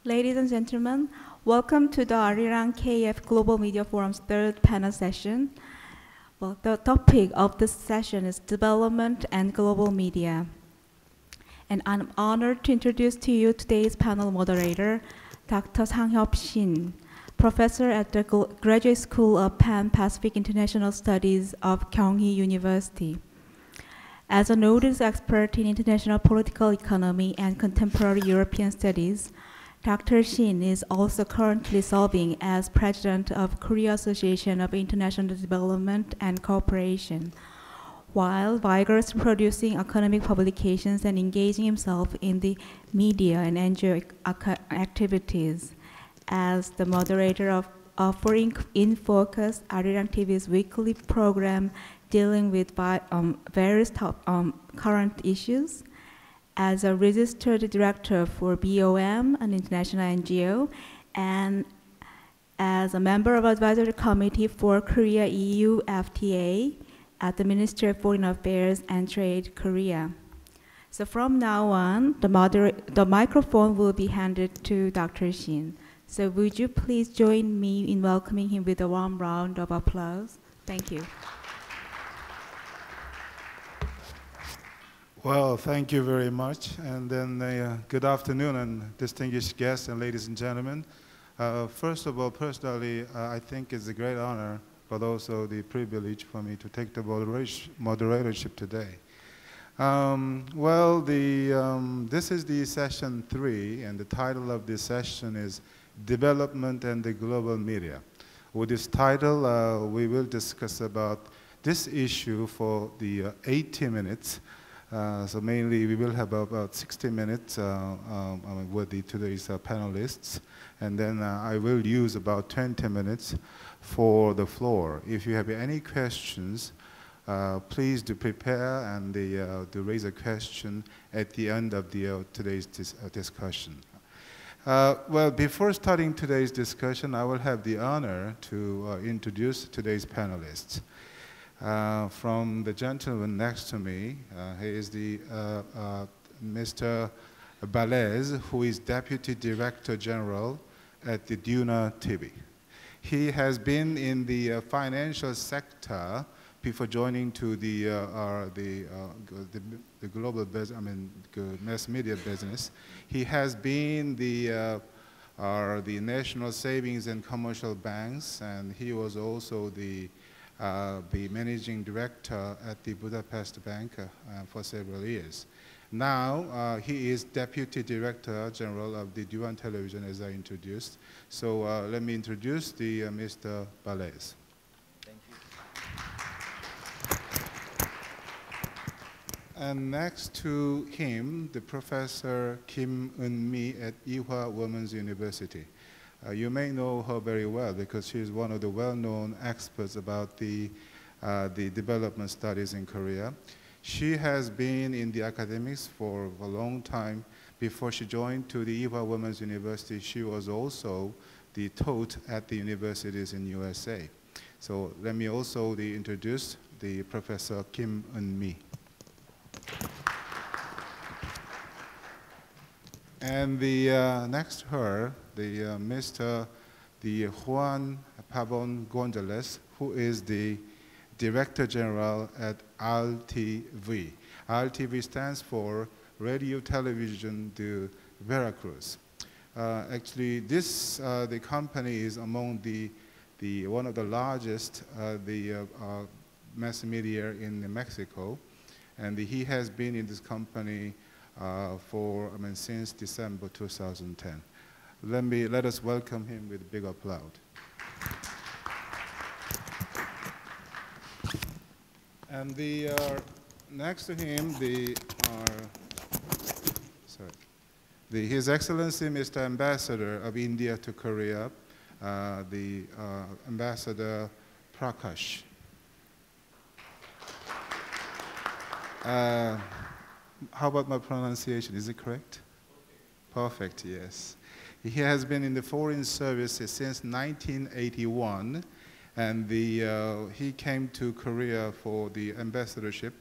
Ladies and gentlemen, welcome to the Arirang-KF Global Media Forum's third panel session. Well, the topic of this session is development and global media. And I'm honored to introduce to you today's panel moderator, Dr. Hyup SHIN, professor at the Graduate School of Pan-Pacific International Studies of Kyung University. As a noted expert in international political economy and contemporary European studies, Dr. SHIN is also currently serving as president of Korea Association of International Development and Cooperation, while vigorously producing academic publications and engaging himself in the media and NGO activities. As the moderator of offering In Focus, Arirang TV's weekly program dealing with various current issues, as a registered director for BOM, an international NGO, and as a member of advisory committee for Korea-EU FTA at the Ministry of Foreign Affairs and Trade, Korea. So from now on, the microphone will be handed to Dr. SHIN. So would you please join me in welcoming him with a warm round of applause? Thank you. Well, thank you very much. And then good afternoon, and distinguished guests and ladies and gentlemen. First of all, personally, I think it's a great honor, but also the privilege for me to take the moderatorship today. This is the session 3, and the title of this session is Development and the Global Media. With this title, we will discuss about this issue for the 80 minutes. So mainly we will have about 60 minutes with today's panelists, and then I will use about 20 minutes for the floor. If you have any questions, please do prepare and to raise a question at the end of today's discussion. Well, before starting today's discussion, I will have the honor to introduce today's panelists. From the gentleman next to me, he is the Mr. Balazs, who is Deputy Director-General at the Duna TV. He has been in the financial sector before joining to the global business, mass media business. He has been the National Savings and Commercial Banks, and he was also the managing director at the Budapest Bank for several years. Now, he is Deputy Director-General of the Juan television, as I introduced. So let me introduce the Mr. Balazs. Thank you. And next to him, the Professor Kim Eun-mi at Ewha Women's University. You may know her very well because she is one of the well-known experts about the development studies in Korea. She has been in the academics for a long time. Before she joined to the Ewha Women's University, she was also taught at the universities in USA. So let me also introduce the Professor Kim Eun-mi. And next to her, Mr. Juan GONZALEZ, who is the Director-General at RTV. RTV stands for Radio Television de Veracruz. Actually, the company is among one of the largest mass media in Mexico, and he has been in this company since December 2010. Let us welcome him with a big applause. And next to him, His Excellency Mr. Ambassador of India to Korea, the Ambassador PRAKASH. How about my pronunciation? Is it correct? Perfect, yes. He has been in the foreign service since 1981, and he came to Korea for the ambassadorship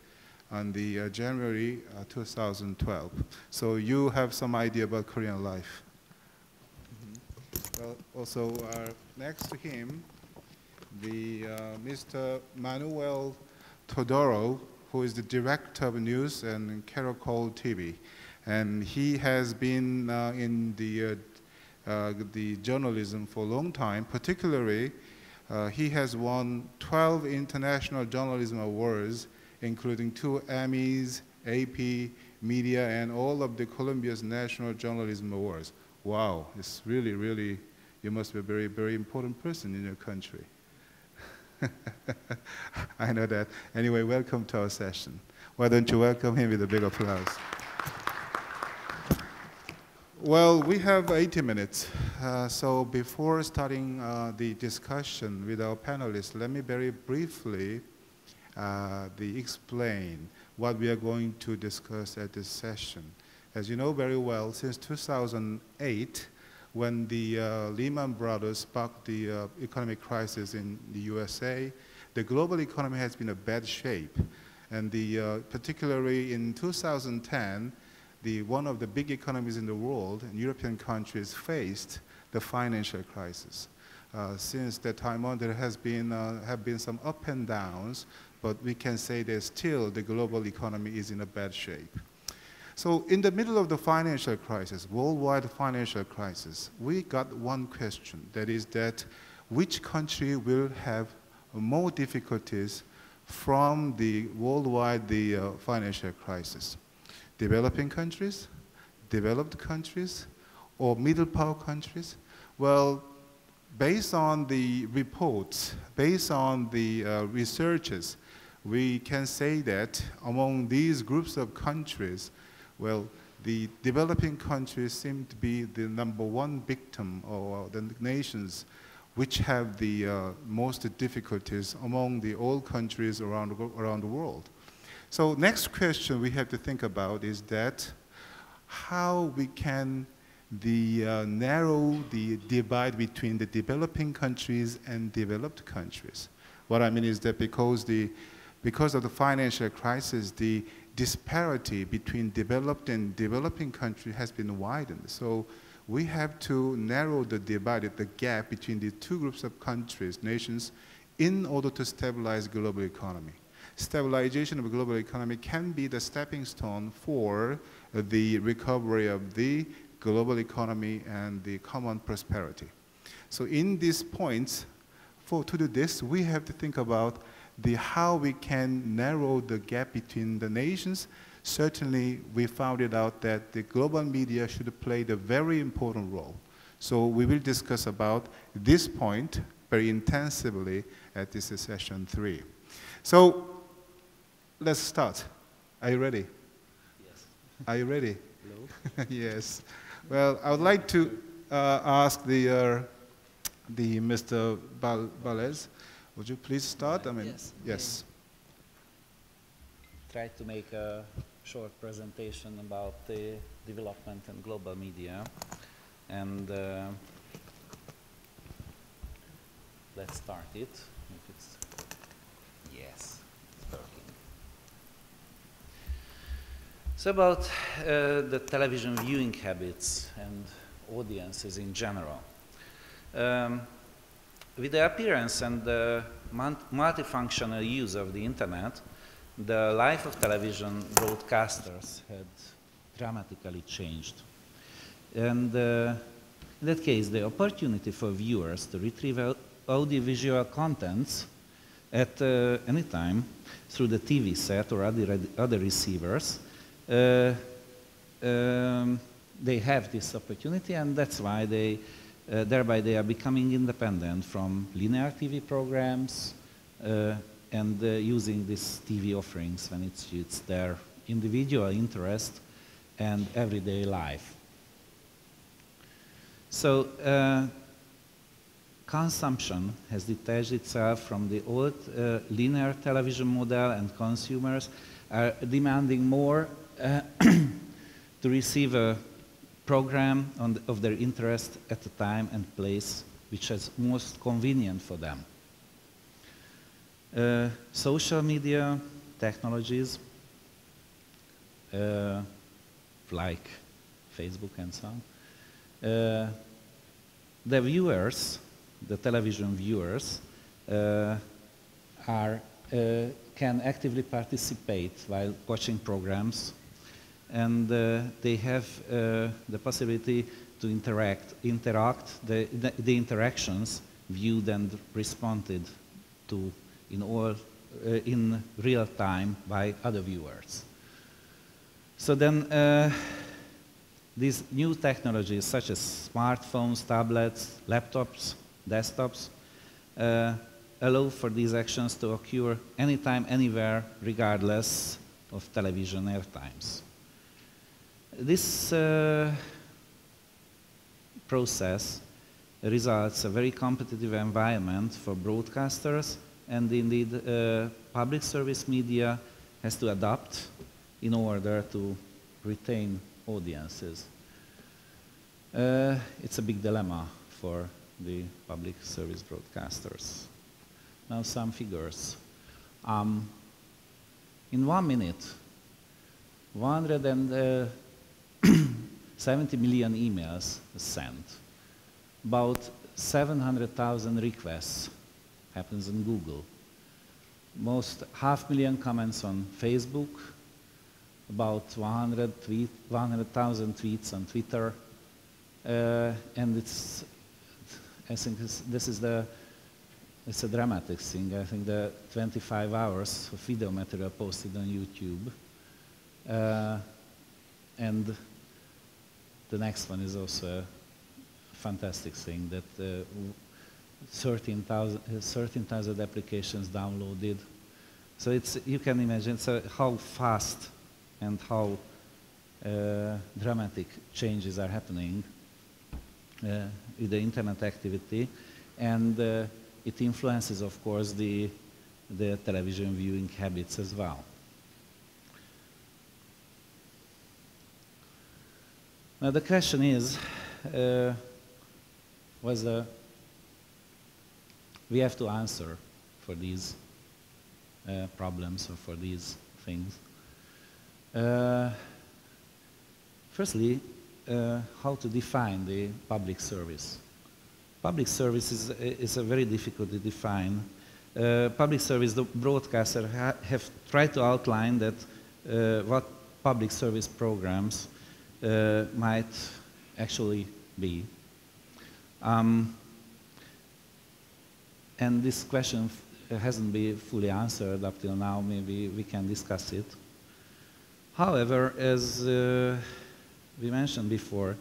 on January 2012. So you have some idea about Korean life. Well, also next to him, the Mr. Manuel TEODORO, who is the Director of News and Caracol TV. And he has been in the journalism for a long time. Particularly, he has won 12 international journalism awards, including 2 Emmys, AP, Media, and all of the Colombia's National Journalism Awards. Wow, it's really, really, you must be a very, very important person in your country. I know that. Anyway, welcome to our session. Why don't you welcome him with a big applause? Well, we have 80 minutes. So before starting the discussion with our panelists, let me very briefly explain what we are going to discuss at this session. As you know very well, since 2008, when the Lehman Brothers sparked the economic crisis in the USA, the global economy has been in bad shape. And particularly in 2010, one of the big economies in the world, and European countries, faced the financial crisis. Since that time on, there have been some up and downs, but we can say that still the global economy is in a bad shape. So in the middle of the financial crisis, worldwide financial crisis, we got one question, that is that which country will have more difficulties from the worldwide financial crisis? Developing countries, developed countries, or middle power countries? Well, based on the reports, based on the researches, we can say that among these groups of countries, well, the developing countries seem to be the #1 victim, or the nations which have the most difficulties among the all countries around the world. So next question we have to think about is that how we can narrow the divide between the developing countries and developed countries. What I mean is that because of the financial crisis, the disparity between developed and developing countries has been widened. So we have to narrow the divide, the gap between the two groups of countries, nations, in order to stabilize global economy. Stabilization of the global economy can be the stepping stone for the recovery of the global economy and the common prosperity. So in these points, to do this, we have to think about how we can narrow the gap between the nations. Certainly, we found it out that the global media should play a very important role. So we will discuss about this point very intensively at this session 3. So let's start. Are you ready? Yes. Are you ready? Hello. Yes. Well, I would like to ask the Mr. Balazs. Would you please start? I mean, yes. Yes. Try to make a short presentation about the development and global media, and let's start it. If it's yes, it's working. So about the television viewing habits and audiences in general. With the appearance and the multifunctional use of the internet, the life of television broadcasters had dramatically changed. And in that case, the opportunity for viewers to retrieve audiovisual contents at any time through the TV set or other receivers, they have this opportunity, and that's why thereby they are becoming independent from linear TV programs and using these TV offerings when it suits their individual interest and everyday life. So consumption has detached itself from the old linear television model, and consumers are demanding more to receive a program of their interest at the time and place which is most convenient for them. Social media technologies like Facebook and so on the viewers, the television viewers, can actively participate while watching programs, and they have the possibility to interact. The interactions viewed and responded to in real time by other viewers. So then these new technologies such as smartphones, tablets, laptops, desktops allow for these actions to occur anytime, anywhere, regardless of television airtimes. This process results a very competitive environment for broadcasters, and indeed public service media has to adapt in order to retain audiences. It's a big dilemma for the public service broadcasters. Now some figures. In 1 minute, 170 million emails are sent. About 700,000 requests happens in Google. Most 500,000 comments on Facebook, about 100,000 tweets on Twitter, and I think it's a dramatic thing. I think the 25 hours of video material posted on YouTube, and the next one is also a fantastic thing, that 13,000 applications downloaded. So you can imagine how fast and how dramatic changes are happening with the internet activity, and it influences, of course, the television viewing habits as well. Now the question is, we have to answer for these problems or for these things. Firstly, how to define the public service. Public service is a very difficult to define. Public service, the broadcaster have tried to outline that what public service programs might actually be. And this question hasn't been fully answered up till now. Maybe we can discuss it. However, as we mentioned before,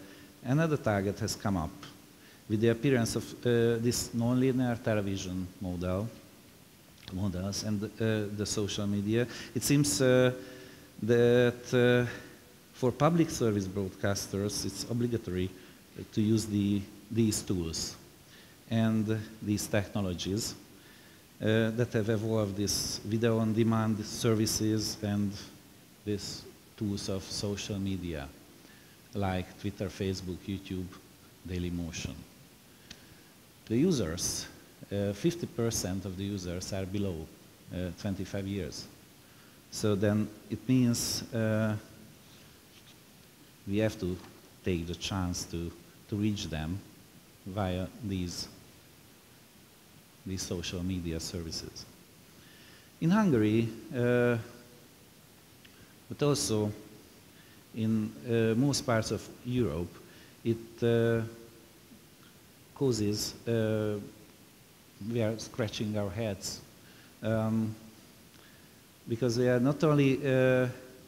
another target has come up with the appearance of this nonlinear television models and the social media. It seems that for public service broadcasters, it's obligatory to use these tools and these technologies that have evolved, these video-on-demand services and these tools of social media, like Twitter, Facebook, YouTube, Dailymotion. The users, 50% of the users are below 25 years. So then it means we have to take the chance to reach them via these social media services. In Hungary, but also in most parts of Europe, it causes, we are scratching our heads, because we are not only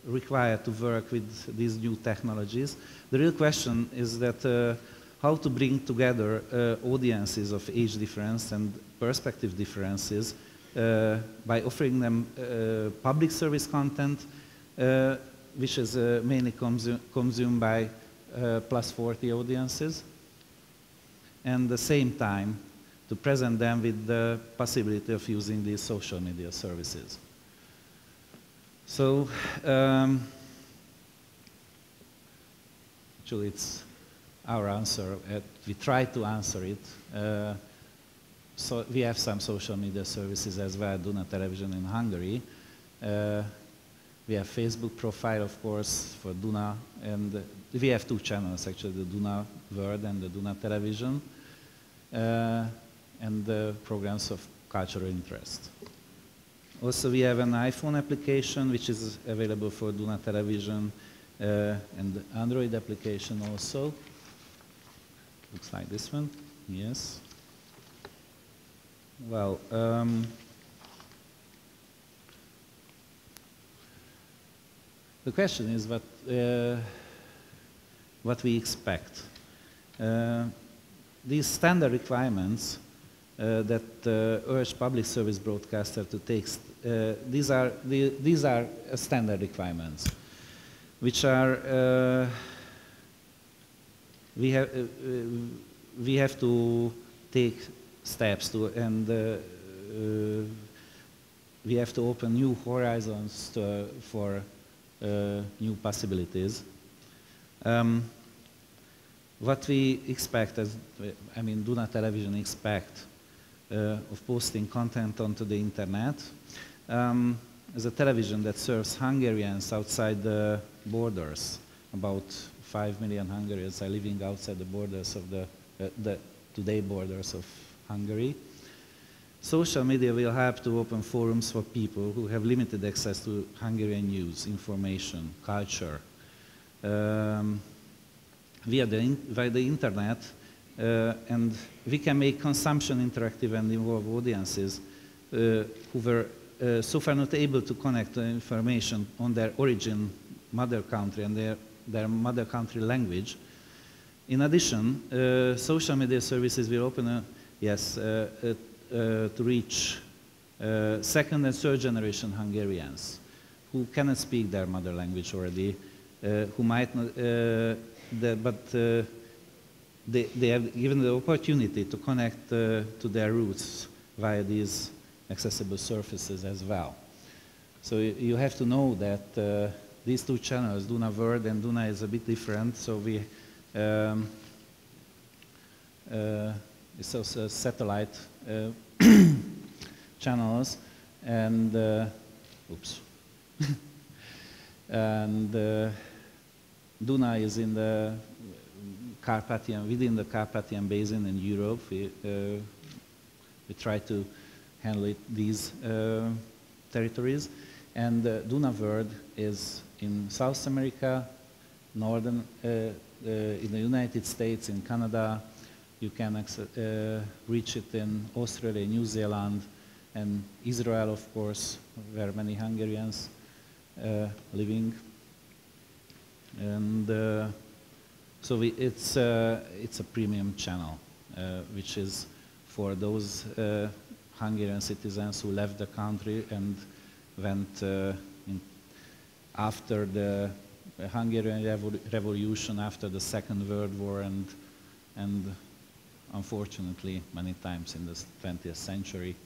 required to work with these new technologies. The real question is that how to bring together audiences of age difference and perspective differences by offering them public service content, which is mainly consumed by +40 audiences, and at the same time to present them with the possibility of using these social media services. So actually it's our answer. We try to answer it. So we have some social media services as well, Duna television in Hungary. We have Facebook profile, of course, for Duna, and we have two channels actually, the Duna World and the Duna television. and programs of cultural interest. Also, we have an iPhone application which is available for Duna Television, and Android application also. Looks like this one. Yes. Well, the question is what we expect. These standard requirements that urge public service broadcaster to take, these are standard requirements, which are we have to take steps to, and we have to open new horizons for new possibilities. What we expect, Duna Television expect of posting content onto the internet is a television that serves Hungarians outside the borders. About 5 million Hungarians are living outside the borders of the today borders of Hungary. Social media will help to open forums for people who have limited access to Hungarian news, information, culture. Via the internet, and we can make consumption interactive and involve audiences who were so far not able to connect the information on their origin, mother country, and their mother country language. In addition, social media services will open to reach second and third generation Hungarians who cannot speak their mother language already, who might not, but they have given the opportunity to connect to their roots via these accessible surfaces as well. So you have to know that these two channels, Duna World and Duna, is a bit different. So we it's also satellite channels, and oops, and Duna is in the Carpathian, within the Carpathian Basin in Europe. We try to handle these territories, and Duna World is in South America, northern, in the United States, in Canada. You can reach it in Australia, New Zealand, and Israel, of course, where many Hungarians living. And so it's a premium channel, which is for those Hungarian citizens who left the country and went after the Hungarian Revolution, after the Second World War, and unfortunately many times in the 20th century